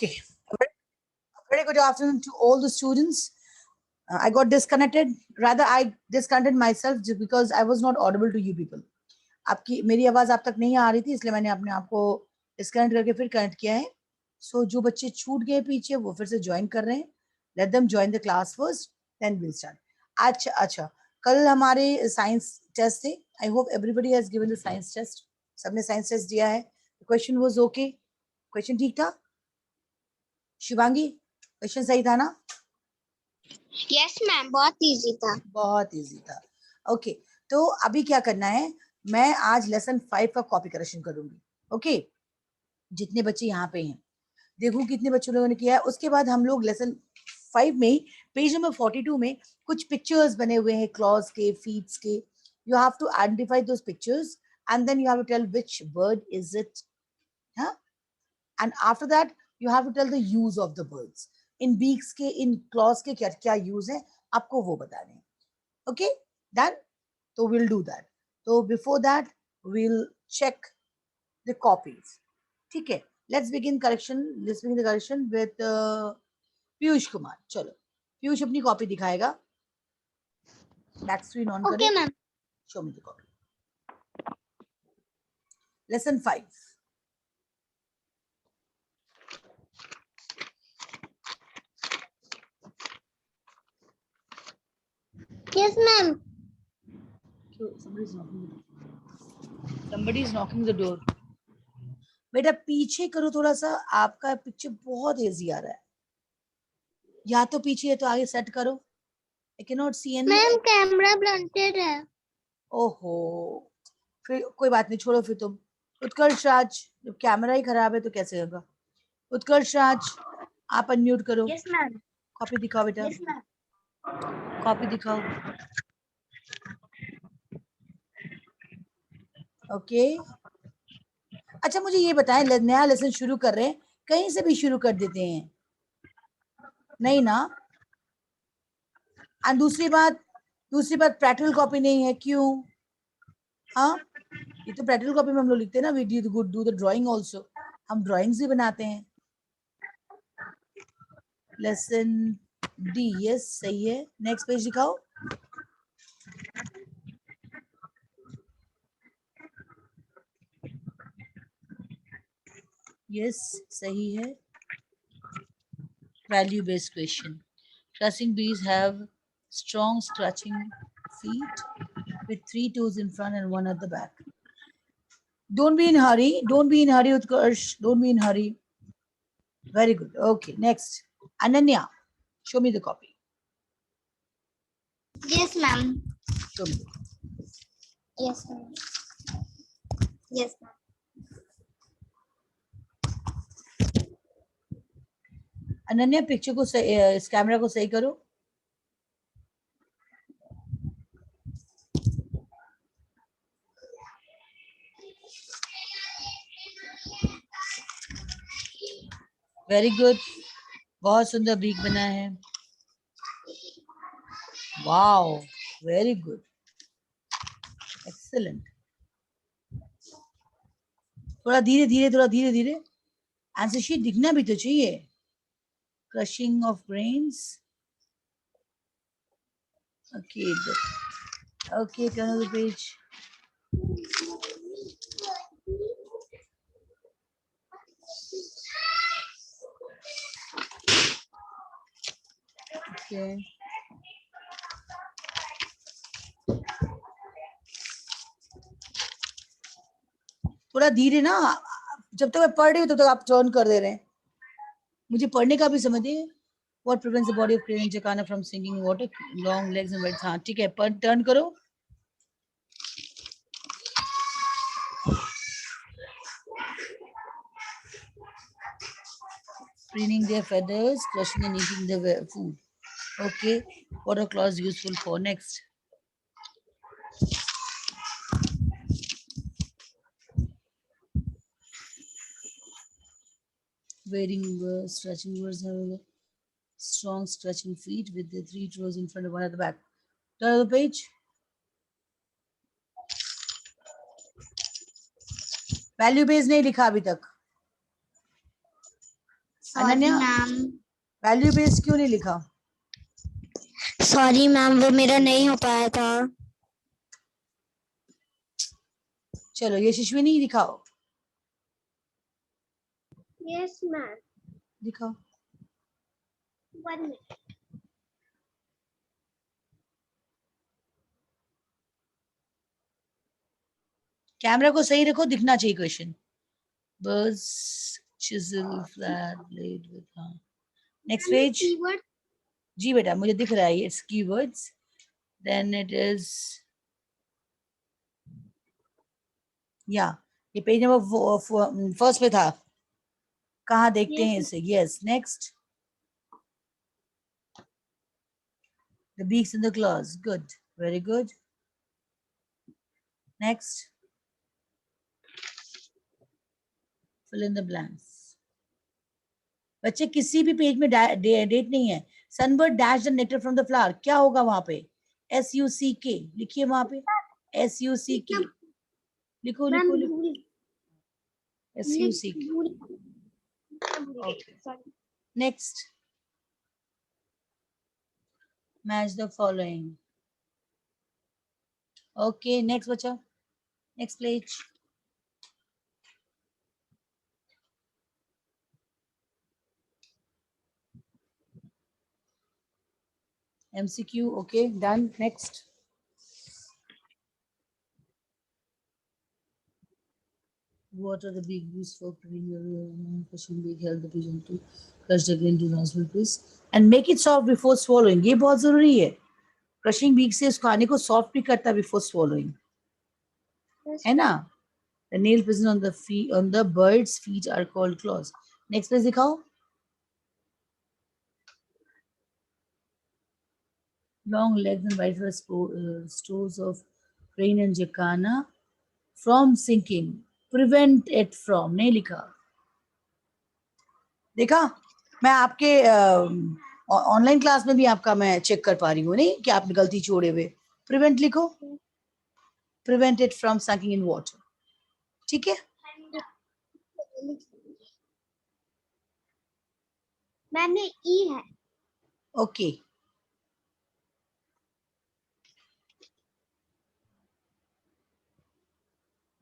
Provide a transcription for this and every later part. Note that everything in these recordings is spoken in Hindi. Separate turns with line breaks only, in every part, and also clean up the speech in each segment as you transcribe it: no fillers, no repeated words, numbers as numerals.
Okay. Very good afternoon to all the students. I got disconnected. Rather, I disconnected myself just because I was not audible to you people. आपकी मेरी आवाज आप तक नहीं आ रही थी, इसलिए मैंने अपने आप को डिस्कनेक्ट करके फिर कनेक्ट किया है. सो जो बच्चे छूट गए पीछे वो फिर से ज्वाइन कर रहे हैं. Let them join the class first, then will start. अच्छा, कल हमारे साइंस टेस्ट थे. I hope everybody has given the science test. सबने साइंस टेस्ट दिया है. Question was okay. क्वेश्चन ठीक था शिवांगी? क्वेश्चन सही था ना?
यस मैम, बहुत इजी था.
बहुत इजी था. ओके, तो अभी क्या करना है, मैं आज लेसन 5 का कॉपी करेक्शन करूंगी. ओके, जितने बच्चे यहाँ पे हैं देखो कितने बच्चों लोगों ने किया है. उसके बाद हम लोग लेसन 5 में पेज नंबर 42 में कुछ पिक्चर्स बने हुए हैं क्लॉज के, फीट्स के. You have to identify those pictures and then you have to tell which bird is it. हाँ, and after that you have to tell the use of the birds. In beaks के, इन क्लॉज के क्या क्या यूज है आपको वो बताने हैं. Okay, done. So we'll do that. So before that, we'll check the copies. ठीक है, let's begin correction. Let's begin the correction with Piyush Kumar. चलो, पीयूष अपनी कॉपी दिखाएगा. बैक स्क्रीन ऑन करें.
Okay ma'am.
Show me the copy. Lesson 5.
Yes ma'am.
Somebody is knocking the door. बेटा पीछे करो थोड़ा सा, आपका पिक्चर बहुत इजी आ रहा है. या तो पीछे है तो आगे सेट करो. I cannot see any.
Ma'am camera blunted है.
ओहो, फिर कोई बात नहीं, छोड़ो फिर तुम. उत्कर्ष राज, जब कैमरा ही खराब है तो कैसे होगा. उत्कर्ष राज, आप अनम्यूट करो.
Yes ma'am.
कॉपी दिखाओ बेटा.
Yes ma'am.
कॉपी दिखाओ. ओके. अच्छा मुझे ये बताएं, नया लेसन शुरू कर रहे हैं, कहीं से भी शुरू कर देते हैं नहीं ना? और दूसरी बात प्रैक्टिकल कॉपी नहीं है, क्यों? हाँ, ये तो प्रैक्टिकल कॉपी में हम लोग लिखते हैं ना, we do the drawing also. हम ड्राइंग्स भी बनाते हैं. लेसन डी, यस सही है. नेक्स्ट पेज दिखाओ. यस सही है. Value based question. Scratching bees have strong scratching feet with 3 toes in front and 1 at the back. Don't be in hurry. Don't be in hurry, Utkarsh. Don't be in hurry. Very good. Okay, next. Ananya, show me the copy.
Yes ma'am.
Show me.
Yes ma'am. Yes ma'am.
Ananya picture को सही, इस कैमरा को सही करो. Very good. बहुत सुंदर बीक बना है. Wow, very good, excellent. थोड़ा धीरे धीरे. आंसर शीट दिखना भी तो चाहिए. Crushing of grains. Okay, okay, turn the page. Okay. थोड़ा धीरे ना, जब तक मैं पढ़ रही हूँ तब तक आप टर्न कर दे रहे हैं. मुझे पढ़ने का भी समझ है. What prevents the body of crane jacana from sinking in water? Long legs and wide. हाँ ठीक है, पर टर्न करो. Preening their feathers, crushing and eating the food. Okay, what are claws useful for? Next. Wearing stretching words have strong stretching feet with the 3 toes in front of 1 at the back. Turn the page. Value base नहीं लिखा अभी तक. अनन्या
मैम,
वैल्यू बेस्ड क्यों नहीं लिखा?
सॉरी मैम, वो मेरा नहीं हो पाया था।
चलो यशस्विनी दिखाओ,
यस मैम,
दिखाओ।
1 मिनट।
कैमरा को सही रखो, दिखना चाहिए क्वेश्चन। बस chisel flat blade with हाँ नेक्स्ट पेज।
कीवर्ड
जी बेटा मुझे दिख रहा है, it's keywords, then it is या ये पेज नंबर फर्स्ट पे था, कहाँ देखते हैं इसे? Yes next, the beaks in the claws, good, very good. Next, fill in the blanks. बच्चे किसी भी पेज में डेट नहीं है। Sunbird dash the nectar from the flower, क्या होगा वहां पे? SUCK लिखिए वहां पे, SUCK लिखो लिखो लिखो, SUCK। Okay next, match the following. Okay next बच्चा, next page. MCQ, okay, done. Next. What are the big use for pushing big help the pigeon to crush the grain to transfer please and make it soft before swallowing. ये बहुत जरूरी है। Crushing beak से उस खाने को soft भी करता है before swallowing, है ना? The nail present on the feet, on the bird's feet are called claws. Next page दिखाओ। Long legs and wide stores of grain and jacana from sinking. Prevent it from, नहीं लिखा। देखा, मैं आपके ऑनलाइन क्लास में भी आपका मैं चेक कर पा रही हूँ नहीं कि आपने गलती छोड़े हुए। प्रिवेंट लिखो, prevent it from sucking in water, ठीक है?
मैंने ई है।
ओके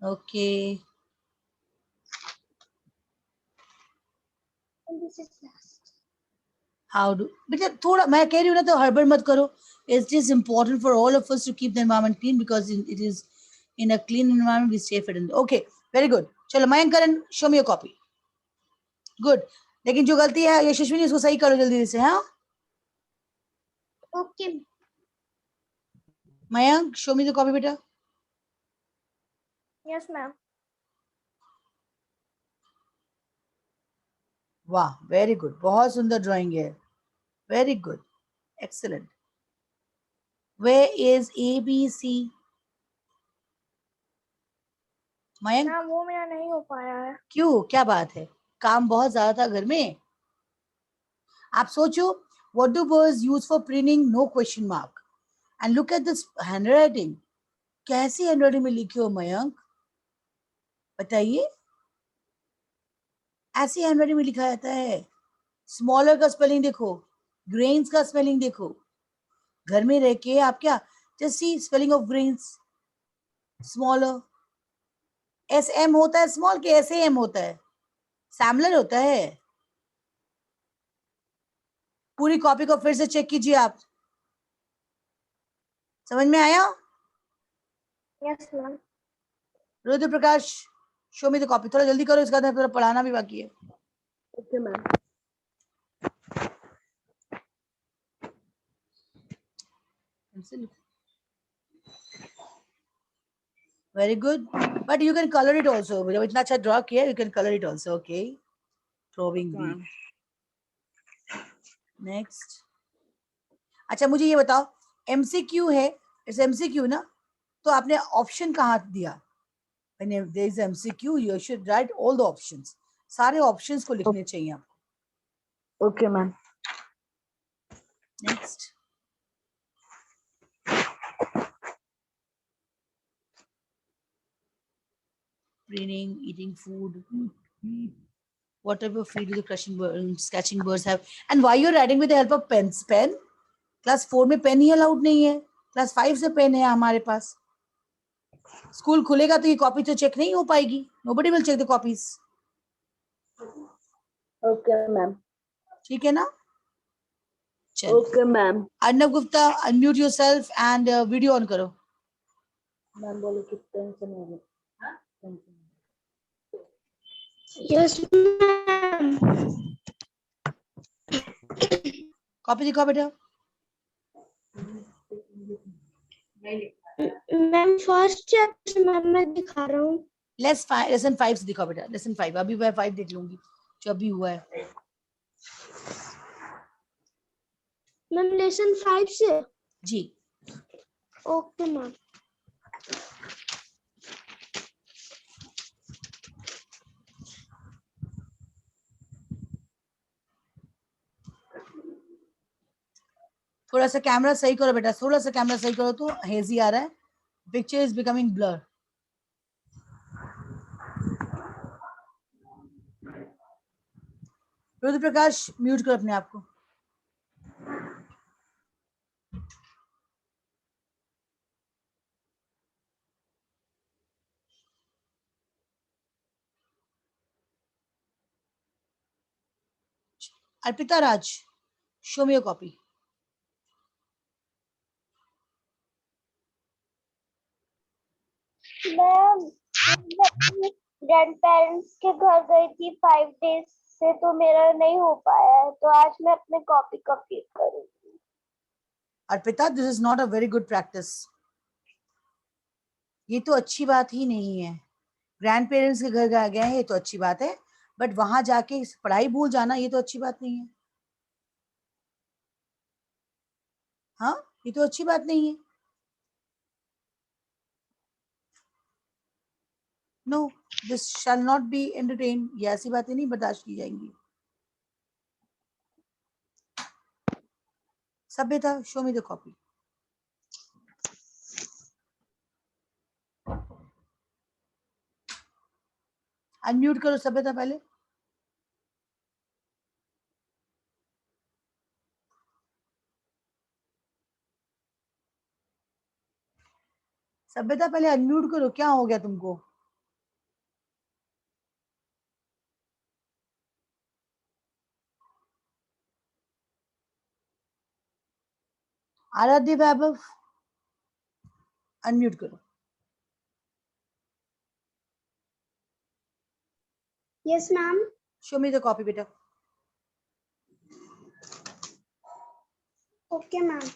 ओके, हाउ डू बेटा, थोड़ा मैं कह रही हूँ ना तो हड़बड़ मत करो। It is important for all of us to keep the environment clean because it is in a clean environment we stay fit in. Okay very good, चलो Mayank Karan show me your copy, good. लेकिन जो गलती है यशस्विनी उसको सही करो जल्दी से, हाँ?
Okay
Mayank show me the copy बेटा।
Yes ma'am.
वाह वेरी गुड, बहुत सुंदर ड्राइंग है, very good, excellent. Where is ABC? Mayank
ना वो मेरा नहीं हो पाया है।
क्यों, क्या बात है? काम बहुत ज्यादा था घर में। आप सोचो, what do birds use for preening? No question mark. And look at this handwriting. कैसी हैंडराइटिंग में लिखे हो मयंक, बताइए? ऐसी हैंडराइटिंग में लिखा जाता है। स्मॉलर का स्पेलिंग देखो, ग्रेन्स का स्पेलिंग देखो। घर में रह के आप क्या, just see spelling of grains, smaller. SM होता है स्मॉल के, SAM होता है, सैमलर होता है। पूरी कॉपी को फिर से चेक कीजिए आप, समझ में आया?
Yes ma'am.
Rudra Prakash show me the copy, थोड़ा जल्दी करो, इसका थोड़ा पढ़ाना भी बाकी है।
Okay ma'am.
Very good, but you can colour it also, जब इतना अच्छा ड्रॉ किया you can colour it also. Okay throwing B. Next, अच्छा मुझे ये बताओ, MCQ है, इट्स MCQ ना, तो आपने ऑप्शन कहाँ दिया? When there is MCQ, you should write all the options. सारे ऑप्शंस को लिखने चाहिए आपको।
Okay ma'am.
Next, preening, eating food, What type of feet do the crushing birds, sketching birds have? And why you're writing with the help of pens? Pen? Class 4 में पेन ही अलाउड नहीं है, क्लास 5 से पेन है हमारे पास. स्कूल खुलेगा तो ये कॉपी तो चेक नहीं हो पाएगी. Nobody will check the copies.
Okay, ma'am.
ठीक है ना? चलो.
Okay, ma'am.
Arnab Gupta, unmute yourself and video on करो.
मैम बोले कि टेंशन हो गई.
Yes, ma'am.
कॉपी दिखाओ बेटा.
मैम फर्स्ट चैप्टर मैम मैं दिखा रहा हूँ.
लेसन 5 से दिखाओ बेटा. लेसन 5 अभी मैं 5 देख लूंगी जो अभी हुआ है.
मैम लेसन 5 से.
जी.
Okay ma'am.
थोड़ा सा कैमरा सही करो बेटा. थोड़ा सा कैमरा सही करो तो हेजी आ रहा है. Picture is becoming blur. Rudra Prakash mute करो अपने आप को. अर्पिता राज, show me your copy.
Ma'am grand parents के घर गई थी 5 डेज से, तो मेरा नहीं हो पाया है, तो आज मैं अपने कॉपी कंप्लीट करूंगी.
Arpita, this is not a very good practice. ये तो अच्छी बात ही नहीं है. ग्रैंड पेरेंट्स के घर गए हैं ये तो अच्छी बात है, बट वहां जाके पढ़ाई भूल जाना ये तो अच्छी बात नहीं है. हाँ, ये तो अच्छी बात नहीं है. No, this shall not be entertain. ये ऐसी बातें नहीं बर्दाश्त की जाएंगी. Sabhyata, show me the copy. Unmute करो सभ्यता पहले. सभ्यता पहले अनम्यूट करो. क्या हो गया तुमको? आराध्य वैभव, अनम्यूट करो.
Yes ma'am.
Show me the copy बेटा.
Okay ma'am.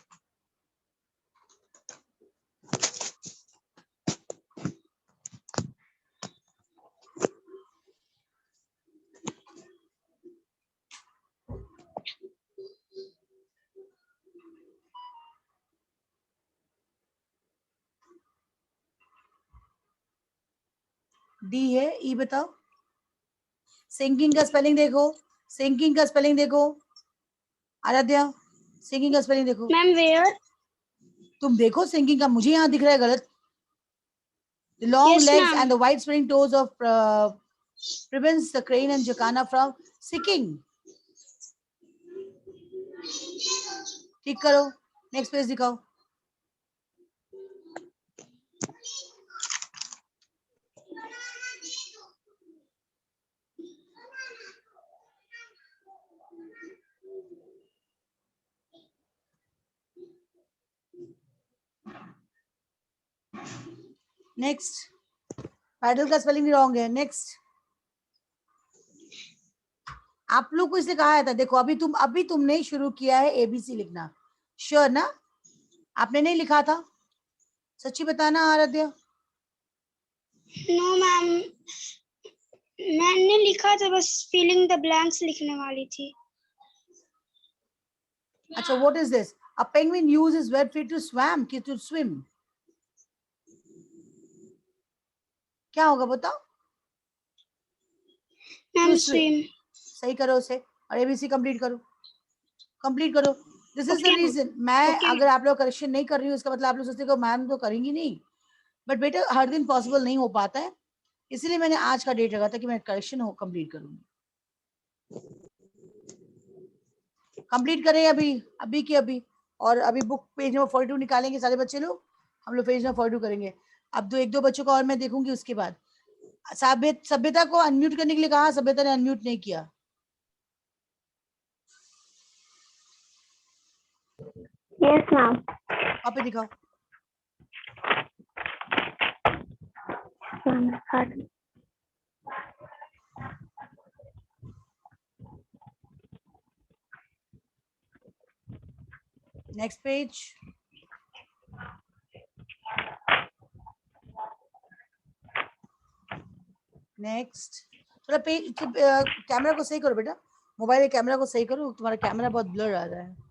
डी है. ई बताओ. सिंकिंग का स्पेलिंग देखो. सिंकिंग का स्पेलिंग देखो. आराध्या, सिंकिंग का स्पेलिंग देखो.
Ma'am where.
तुम देखो सिंकिंग का. मुझे यहाँ दिख रहा है गलत. The long
Yes,
legs
ma'am.
and the wide spreading toes of prevents the crane and jacana from sinking. ठीक करो. नेक्स्ट पेज दिखाओ. नेक्स्ट. पैडल का स्पेलिंग रॉन्ग है. नेक्स्ट. आप लोग को इसलिए कहा था. देखो अभी तुमने शुरू किया है एबीसी लिखना. श्योर ना? आपने नहीं लिखा था? सच्ची बताना आराध्या.
नो मैम, मैंने लिखा था, बस फिलिंग द ब्लैंक्स लिखने वाली थी.
अच्छा, what is this? A penguin uses web feet to swim. क्या होगा बताओ?
Ma'am swim.
सही करो उसे और एबीसी कंप्लीट करो. कंप्लीट करो. This is the
Okay.
Reason. मैं
Okay.
अगर आप लोग करेक्शन नहीं कर रही हूँ इसका मतलब आप लोग सोचते हो मैम तो करेंगी नहीं, बट बेटा हर दिन पॉसिबल नहीं हो पाता है. इसीलिए मैंने आज का डेट रखा था कि मैं करेक्शन कंप्लीट करूंगी. कंप्लीट करें अभी अभी की अभी। और अभी बुक पेज नंबर 42 निकालेंगे सारे बच्चे लोग, हम लोग पेज नंबर 42 करेंगे। अब एक दो बच्चों को और मैं देखूंगी उसके बाद। सभ्यता को अनम्यूट करने के लिए कहा, सभ्यता ने अनम्यूट नहीं किया।
Yes ma'am.
कॉपी दिखाओ। Next page. नेक्स्ट। थोड़ा पेज कैमरा को सही करो बेटा, मोबाइल के कैमरा को सही करो, तुम्हारा कैमरा बहुत ब्लर आ रहा है।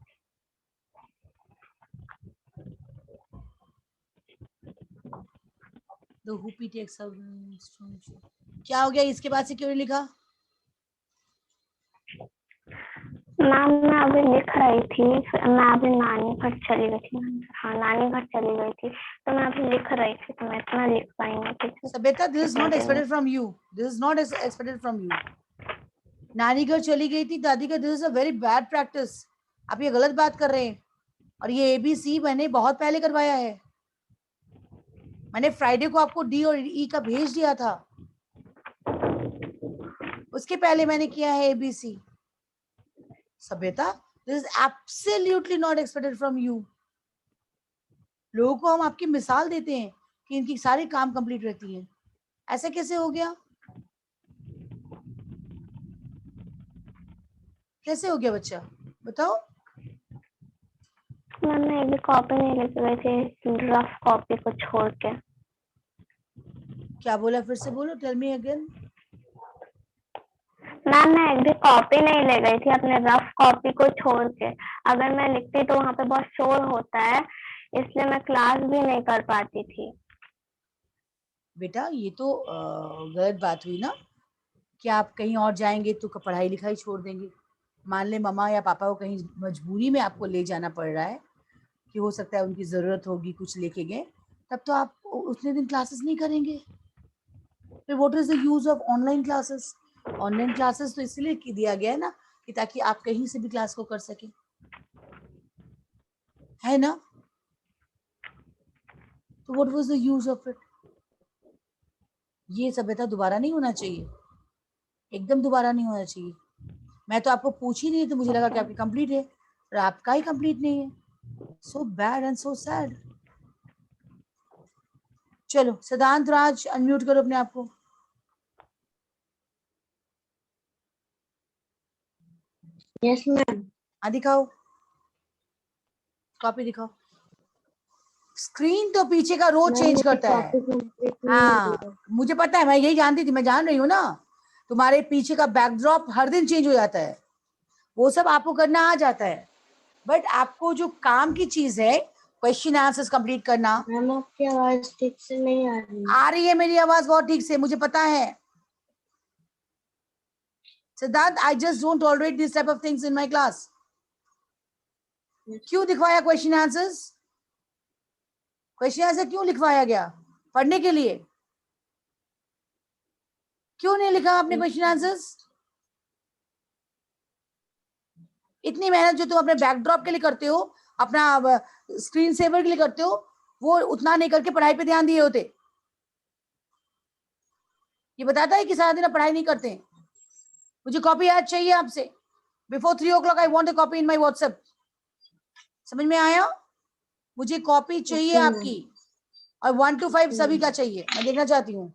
The whoopee takes out क्या हो गया, इसके बाद से क्यों नहीं लिखा?
मैम मैं अभी लिख रही थी, मैं अभी नानी घर चली गई थी। हाँ नानी घर चली गई थी, तो मैं अभी लिख रही थी, तो मैं इतना लिख पाई नहीं।
सभ्यता, this is not expected from you. This is not expected from you. नानी घर चली गई थी, दादी का, this is a very bad practice. आप ये गलत बात कर रहे हैं। और ये ABC मैंने बहुत पहले करवाया है। मैंने फ्राइडे को आपको D और E का भेज दिया था, उसके पहले मैंने किया है ABC। सभ्यता, this is absolutely not expected from you. लोगों को हम आपकी मिसाल देते हैं कि इनकी सारी काम कंप्लीट रहती हैं, ऐसे कैसे हो गया? कैसे हो गया बच्चा, बताओ।
मैंने एक भी कॉपी नहीं लेके गई थी, रफ कॉपी को छोड़ के।
क्या बोला, फिर से बोलो, टेल मी अगेन।
मैम मैं एक भी कॉपी नहीं ले गई थी अपने रफ कॉपी को छोड़ के। अगर मैं लिखती तो वहाँ पे बहुत शोर होता है, इसलिए मैं क्लास भी नहीं कर पाती थी।
बेटा ये तो गलत बात हुई ना, कि आप कहीं और जाएंगे तो पढ़ाई लिखाई छोड़ देंगे। मान ले मम्मा या पापा को कहीं मजबूरी में आपको ले जाना पड़ रहा है, कि हो सकता है उनकी ज़रूरत होगी, कुछ लेके गए, तब तो आप उतने दिन क्लासेस नहीं करेंगे। फिर what is the use of online classes? Online classes तो इसलिए दिया गया है ना, कि ताकि आप कहीं से भी क्लास को कर सके, है ना? तो what was the use of it? ये सभ्यता दोबारा नहीं होना चाहिए, एकदम दोबारा नहीं होना चाहिए। मैं तो आपको पूछ ही नहीं, तो मुझे लगा कि आपकी कंप्लीट है, और आपका ही कंप्लीट नहीं है। So bad and so sad. चलो सिद्धांत राज, अनम्यूट करो अपने आप को।
Yes ma'am.
हाँ दिखाओ, कॉपी दिखाओ। स्क्रीन तो पीछे का रोज चेंज करता है। हाँ मुझे पता है, मैं यही जानती थी, मैं जान रही हूँ ना, तुम्हारे पीछे का बैकड्रॉप हर दिन चेंज हो जाता है, वो सब आपको करना आ जाता है। बट आपको जो काम की चीज है, क्वेश्चन आंसर्स कंप्लीट करना।
मैम आपकी आवाज ठीक से नहीं
आ रही है मेरी आवाज बहुत ठीक से, मुझे पता है सिद्धांत। I just don't tolerate this type of things in my class. क्यों दिखवाया क्वेश्चन आंसर्स? क्वेश्चन आंसर क्यों लिखवाया गया? पढ़ने के लिए। क्यों नहीं लिखा आपने क्वेश्चन आंसर्स? इतनी मेहनत जो तुम अपने बैकड्रॉप के लिए करते हो, अपना स्क्रीन सेवर के लिए करते हो, वो उतना नहीं करके पढ़ाई पे ध्यान दिए होते। ये बताता है कि सारा दिन आप पढ़ाई नहीं करते हैं। मुझे कॉपी आज चाहिए आपसे, before 3 o'clock I want a copy in my WhatsApp. समझ में आया? मुझे कॉपी चाहिए आपकी, और 1 to 5 सभी का चाहिए, मैं देखना चाहती हूँ।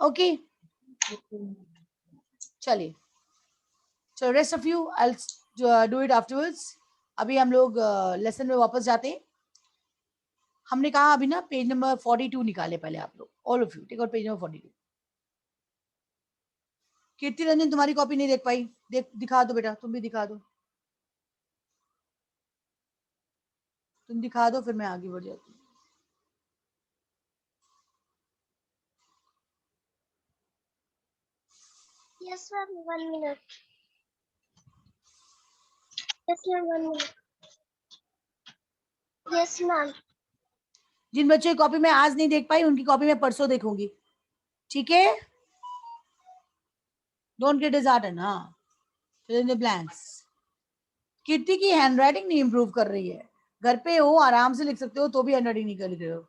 ओके चलिए, so rest of you I'll do it afterwards. अभी हम लोग लेसन में वापस जाते हैं। हमने कहा अभी ना पेज नंबर 42 निकाले पहले आप लोग, all of you take out page number 42। Kirti Ranjan तुम्हारी कॉपी नहीं देख पाई, दिखा दो बेटा, तुम भी दिखा दो, तुम दिखा दो, फिर मैं आगे बढ़ जाती हूँ।
Yes ma'am 1 minute. Yes ma'am 1 minute. Yes ma'am.
जिन बच्चों की कॉपी मैं आज नहीं देख पाई, उनकी कॉपी मैं परसों देखूंगी, ठीक है? Don't get dishearten. हाँ, fill in the blanks. कीर्ति की हैंडराइटिंग नहीं इंप्रूव कर रही है. घर पे हो, आराम से लिख सकते हो, तो भी हैंडराइटिंग नहीं कर रहे हो.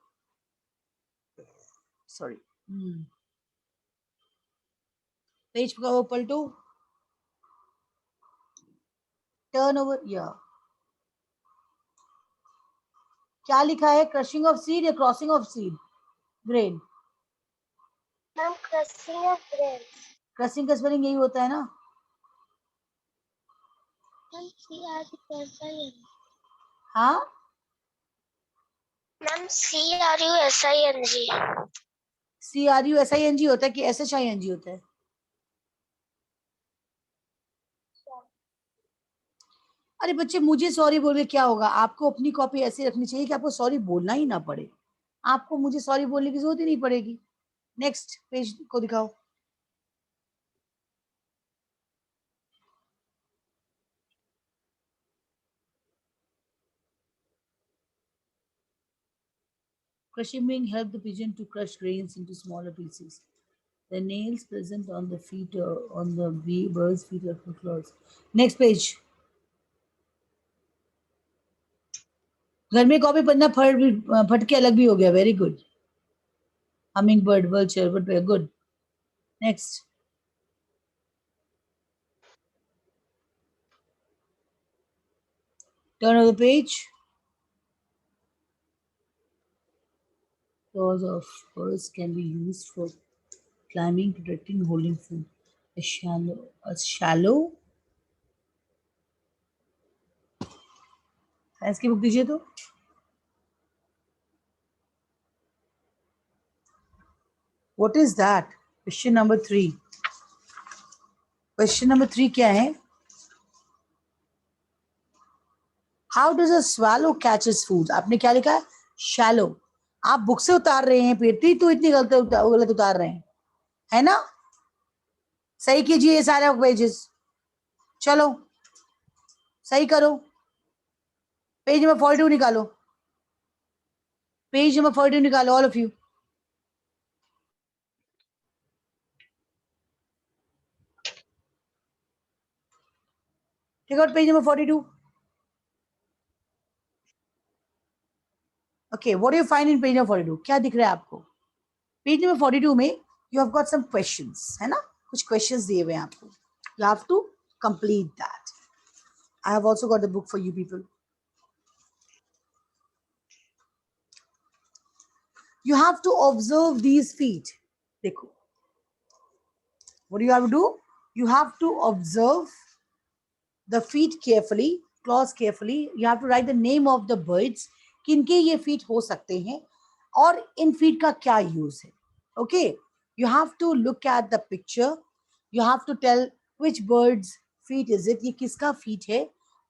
सॉरी. पेज पलटो. Turn over. या क्या लिखा है? क्रशिंग ऑफ सीड या crossing of seed grain?
Ma'am crushing of grains.
Crushing का स्पेलिंग यही होता है ना?
Ma'am CRUSIN.
हाँ,
मैम CRUSING.
CRUSING होता है कि SHING होता है? अरे बच्चे, मुझे सॉरी बोल के क्या होगा? आपको अपनी कॉपी ऐसी रखनी चाहिए कि आपको सॉरी बोलना ही ना पड़े. आपको मुझे सॉरी बोलने की जरूरत ही नहीं पड़ेगी. नेक्स्ट पेज को दिखाओ. Crushing help the pigeon to crush grains into smaller pieces. The nails present on the feet on the bird's feet are for claws. Next page. घर में कॉपी पढ़ना फट के अलग भी हो गया. Very good. Humming bird, vulture, but very good. Next. Turn over the page. Claws of birds can be used for climbing, protecting, holding food. A shallow. Science की बुक दीजिए तो. What is that? Question number 3. Question number 3 क्या है? How does a swallow catches food? आपने क्या लिखा है? Shallow. आप बुक से उतार रहे हैं पेटी, तो इतनी गलत उतार रहे हैं, है ना? सही कीजिए ये सारे पेजेस. चलो सही करो. पेज नंबर 42 निकालो. पेज नंबर 42 निकालो, all of you. Take out page number 42. Okay, what do you find in page number 42? क्या दिख रहा है आपको? पेज नंबर 42 में you have got some questions, है ना? कुछ क्वेश्चंस दिए हुए हैं आपको. You have to complete that. I have also got the book for you people. You have to observe these feet. देखो, what do you have to do? You have to observe the feet carefully, claws carefully. You have to write the name of the birds. किनके ये feet हो सकते हैं और इन feet का क्या use है. Okay, you have to look at the picture. You have to tell which bird's feet is it. ये किसका feet है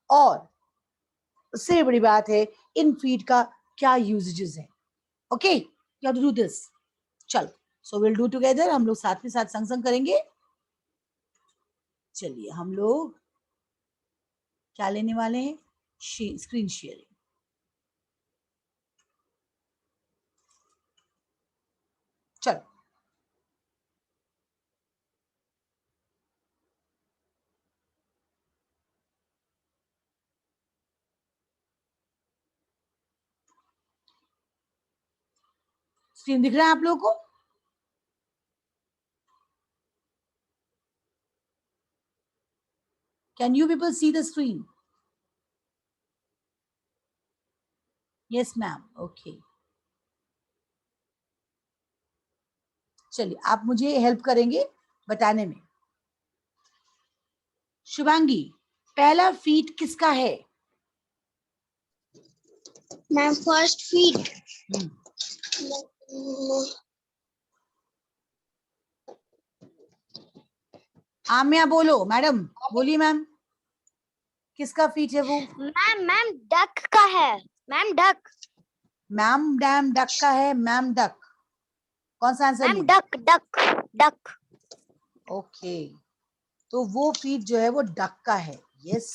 और उससे बड़ी बात है इन feet का क्या usages है. Okay, you have to do this. चलो, so we'll do together. हम लोग साथ में साथ संग संग करेंगे. चलिए, हम लोग क्या लेने वाले हैं? Screen sharing. चलो, स्क्रीन दिख रहा है आप लोगों को? Can you people see the screen? Yes, ma'am. Okay. चलिए, आप मुझे हेल्प करेंगे बताने में. शुभांगी, पहला फीट किसका है?
मैम फर्स्ट फीट
आम्या बोलो. मैडम बोलिए मैम, किसका फीट है वो?
मैम डक का है. Ma'am duck.
Ma'am dam duck का है. Ma'am duck. कौन सा answer?
Ma'am duck duck duck.
Okay, तो वो फीट जो है वो डक का है. Yes.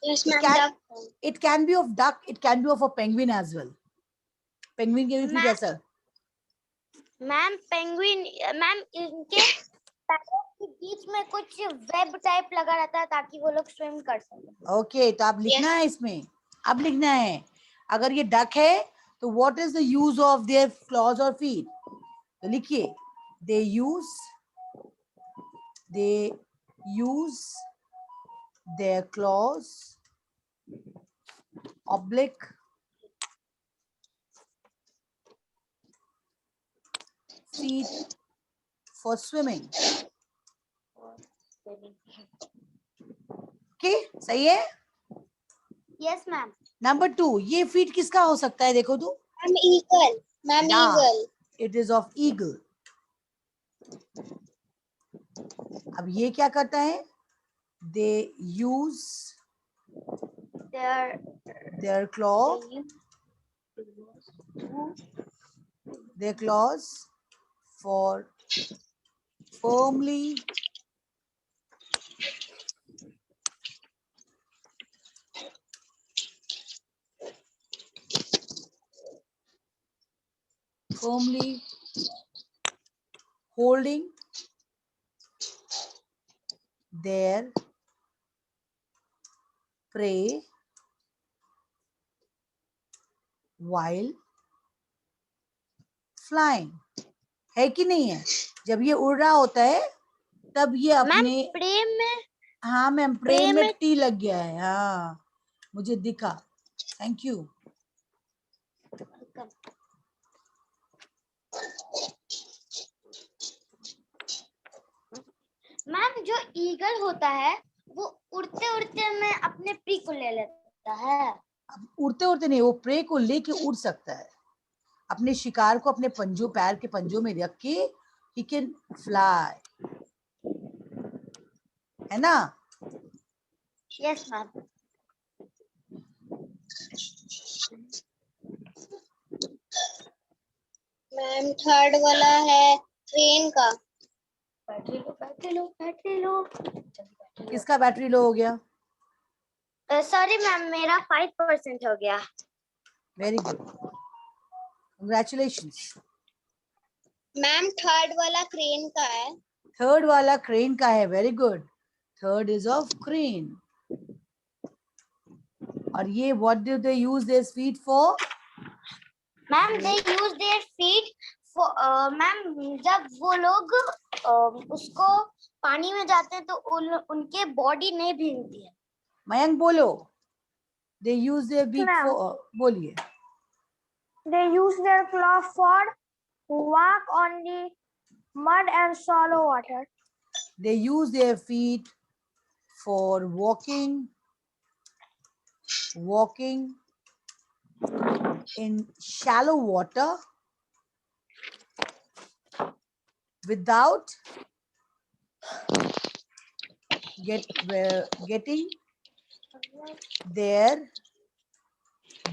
Yes ma'am duck.
It can be of duck. It can be of a penguin as well. Penguin के भी feet ऐसा.
मैम पेंगुइन मैम इनके पैरों
बीच में कुछ वेब टाइप लगा रहता है ताकि वो लोग स्विम कर सके।
ओके, तो आप लिखना है इसमें, अब लिखना है अगर ये डक है तो what is the use of their claws और फीट, तो लिखिए they use their claws oblique feet for swimming. Okay, सही है।
Yes ma'am.
नंबर 2, ये फीट किसका हो सकता है, देखो तो।
Ma'am eagle. Ma'am eagle.
It is of eagle. अब ये क्या करता है, दे use their claws for firmly holding their prey while flying. है कि नहीं है, जब ये उड़ रहा होता है तब ये अपने
प्रे में,
हाँ मैम प्रे में टी लग गया है, हाँ मुझे दिखा, थैंक यू।
मैम जो ईगल होता है वो उड़ते उड़ते में अपने प्री को ले लेता है।
अब उड़ते उड़ते नहीं, वो प्रे को लेके उड़ सकता है, अपने शिकार को अपने पंजों, पैर के पंजों में रख के ही कैन फ्लाई, है ना।
Yes ma'am. मैम थर्ड वाला है ट्रेन का। Battery low.
किसका बैटरी लो हो गया?
सॉरी मैम, मेरा 5% हो गया।
Very good, congratulations.
Ma'am third वाला क्रेन का है।
थर्ड वाला क्रेन का है, very good, third is of crane. और ये what do they use their feet for?
Ma'am they use their feet for, ma'am जब वो लोग उसको पानी में जाते हैं तो उनके बॉडी नहीं भीगती है।
मयंक बोलो, दे यूज देयर फीट फॉर, बोलिए।
They use their claw for walk on the mud and shallow water.
They use their feet for walking in shallow water without getting their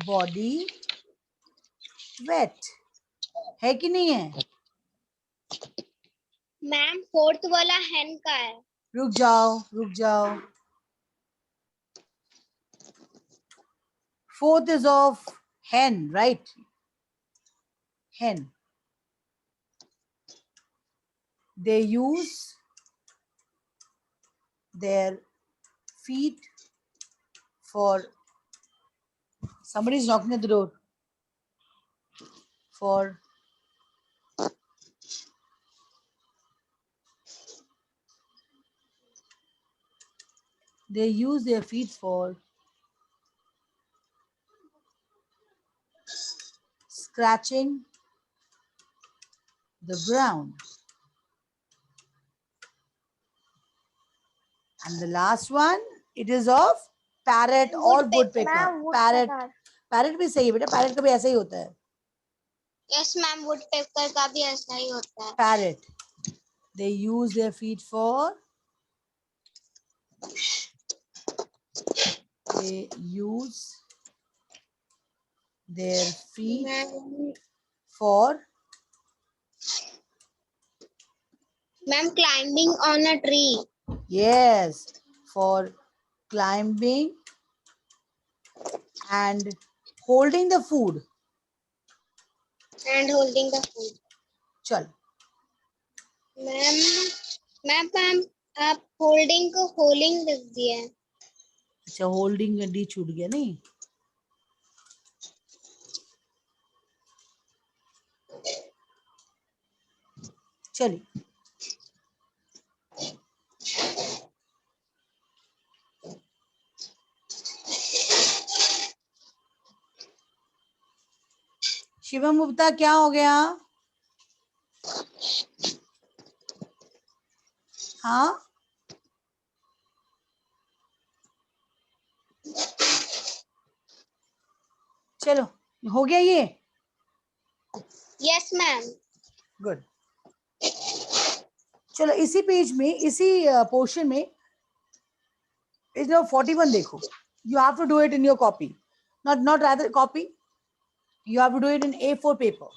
body wet. है कि नहीं है?
मैम फोर्थ वाला hen का है।
रुक जाओ। Fourth is of hen, right? Hen. They use their feet for, somebody is knocking at the door, for they use their feet for scratching the ground. And the last one, it is of parrot or woodpecker. Parrot भी सही है बेटा, parrot का भी ऐसा ही होता है।
यस मैम, woodpecker का भी ऐसा ही होता है।
Parrot, they use their feet for, they use their feet for,
ma'am climbing on a tree.
yes, for climbing and holding the food.
And holding the food.
चल
मैम
मैम मैम आप होल्डिंग को होलिंग लिख दिए हैं।
अच्छा, होल्डिंग में डी छूट गया नहीं। चलिए, शिवम गुप्ता क्या हो गया? हाँ, चलो हो गया ये।
Yes ma'am.
गुड। चलो इसी पेज में, इसी पोर्शन में पेज नंबर 41 देखो। You have to do it in your copy, not rather copy, you have to do it in A4 paper.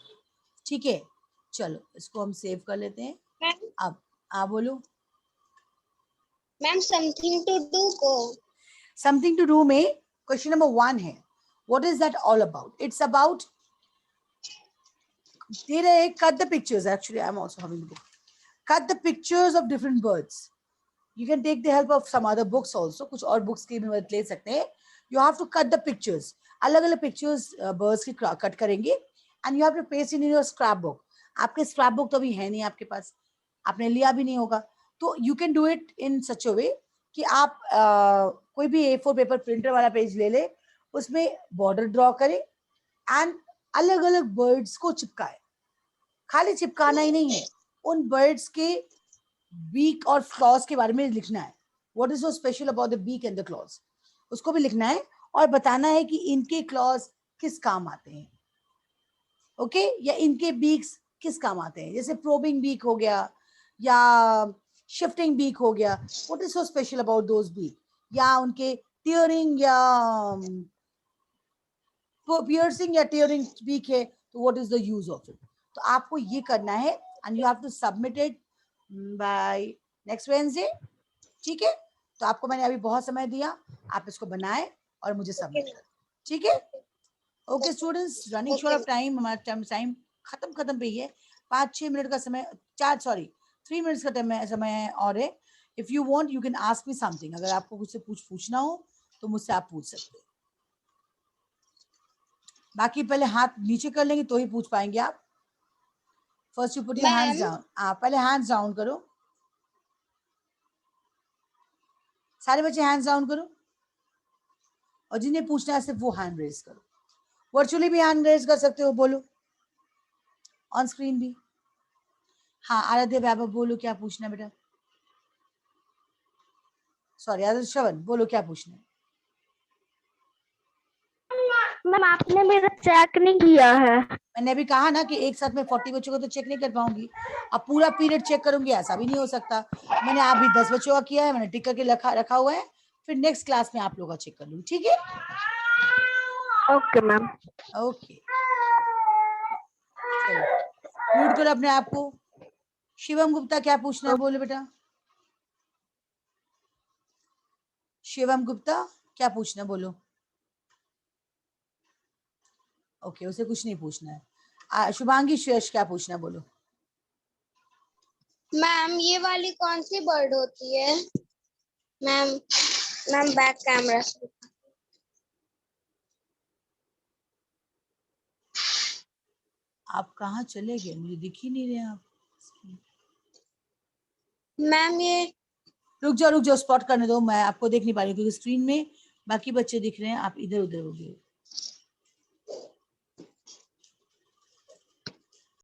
ठीक है, चलो इसको हम सेव कर लेते हैं।
मैम
अब आप बोलो।
मैम समथिंग टू डू को
समथिंग टू डू में क्वेश्चन नंबर 1 है, what is that all about? It's about, दे रहे हैं cut the pictures. Actually I am also having the book. Cut the pictures of different birds. You can take the help of some other books also. कुछ और books की भी मदद ले सकते हैं। You have to cut the pictures. अलग अलग pictures birds की cut करेंगे and you have to paste it in your scrapbook. आपके scrapbook तो अभी है नहीं आपके पास, आपने लिया भी नहीं होगा, तो you can do it in such a way कि आप कोई भी A4 पेपर प्रिंटर वाला पेज ले ले, उसमें बॉर्डर ड्रॉ करें एंड अलग अलग बर्ड्स को चिपकाए। खाली चिपकाना ही नहीं है, उन बर्ड्स के बीक और क्लॉज के बारे में लिखना है। What is so special about the beak and the claws, उसको भी लिखना है और बताना है कि इनके क्लॉज किस काम आते हैं। ओके, या इनके बीक्स किस काम आते हैं, जैसे प्रोबिंग बीक हो गया या शिफ्टिंग बीक हो गया। What is so special about those beak, या उनके टियरिंग या पियर्सिंग या टियरिंग बीक है, तो what is the use of it. तो आपको ये करना है and you have to submit it by next Wednesday. ठीक है, तो आपको मैंने अभी बहुत समय दिया, आप इसको बनाएं और मुझे सबमिट करें। ठीक है, okay students, running short of time, हमारा टाइम खत्म पे ही है। 5-6 मिनट का समय, 3 मिनट्स का समय है और है। If you want you can ask me something, अगर आपको कुछ पूछना हो तो मुझसे आप पूछ सकते हैं। बाकी पहले हाथ नीचे कर लेंगे तो ही पूछ पाएंगे आप। First you put your hands down. आप पहले हैंड्स डाउन करो, सारे बच्चे हैंड्स डाउन करो, और जिन्हें पूछना है सिर्फ वो हैंड रेज करो। वर्चुअली भी हैंड रेज कर सकते हो, बोलो ऑन स्क्रीन भी। हाँ आराध्य वैभव बोलो क्या पूछना है बेटा। सॉरी आदित्य श्रवण बोलो क्या पूछना है।
मैम आपने मेरा चेक नहीं किया है।
मैंने अभी कहा ना कि एक साथ में 40 बच्चों को तो चेक नहीं कर पाऊंगी, अब पूरा पीरियड चेक करूंगी ऐसा भी नहीं हो सकता। मैंने अभी 10 बच्चों का किया है, मैंने टिक करके रखा हुआ है, फिर नेक्स्ट क्लास में आप लोगों का चेक कर लूंगी। ठीक है,
ओके मैम।
ओके चलो म्यूट करो अपने आप को। शिवम गुप्ता क्या पूछना है बोलो बेटा। शिवम गुप्ता क्या पूछना है बोलो। ओके उसे कुछ नहीं पूछना है। शुभांगी श्रेष्ठ क्या पूछना है बोलो।
मैम ये वाली कौन सी बर्ड होती है? मैम बैक कैमरा से।
आप कहाँ चले गए, मुझे दिख ही नहीं रहे आप।
मैम ये
रुक जाओ स्पॉट करने दो, मैं आपको देख नहीं पा रही क्योंकि स्क्रीन में बाकी बच्चे दिख रहे हैं, आप इधर उधर हो गए।